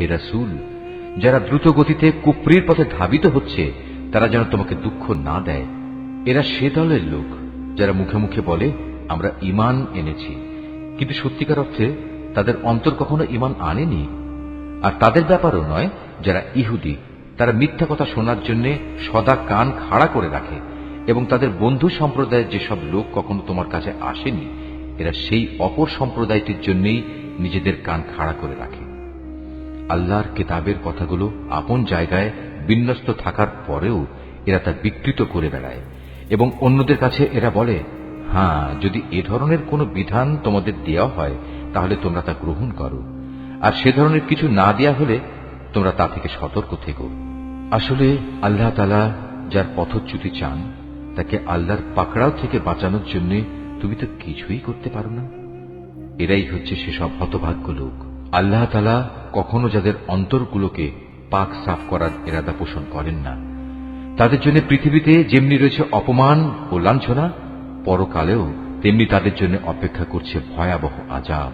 হে রাসূল, যারা দ্রুত গতিতে কুফরির পথে ধাবিত হচ্ছে তারা যেন তোমাকে দুঃখ না দেয়। এরা সে দলের লোক যারা মুখে মুখে বলে আমরা ঈমান এনেছি, কিন্তু সত্যিকার অর্থে তাদের অন্তর কখনো ঈমান আনেনি। আর তাদের ব্যাপারও নয় যারা ইহুদি, তারা মিথ্যা কথা শোনার জন্য সদা কান খাড়া করে রাখে, এবং তাদের বন্ধু সম্প্রদায়ের যেসব লোক কখনো তোমার কাছে আসেনি, এরা সেই অপর সম্প্রদায়টির জন্যই নিজেদের কান খাড়া করে রাখে। আল্লাহর কিতাবের কথাগুলো আপন জায়গায় বিন্যস্ত থাকার পরেও এরা তা বিকৃত করে বেড়ায়, এবং অন্যদের কাছে এরা বলে, হ্যাঁ, যদি এ ধরনের কোনো বিধান তোমাদের দেওয়া হয় তাহলে তোমরা তা গ্রহণ করো, আর সে ধরনের কিছু না দেয়া হলে তোমরা তা থেকে সতর্ক থেকো। আসলে আল্লাহ তাআলা যার পথচ্যুতি চান তাকে আল্লাহর পাকড়াও থেকে বাঁচানোর জন্য তুমি তো কিছুই করতে পারো না। এরাই হচ্ছে সেসব হতভাগ্য লোক। আল্লাহ তাআলা কখনো যাদের অন্তরগুলোকে পাক সাফ করার ইরাদা পোষণ করেন না, তাদের জন্য পৃথিবীতে যেমনি রয়েছে অপমান ও লাঞ্ছনা, পরকালেও তেমনি তাদের জন্য অপেক্ষা করছে ভয়াবহ আযাব।